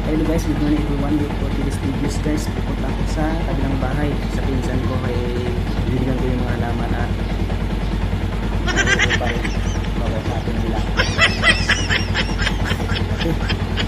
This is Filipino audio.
Hello guys, good morning everyone. For today's videos guys, pupunta ako sa kabilang bahay sa pinsan ko kay bibigyan ko yung mga halaman at pa rin babasahin nila. Okay.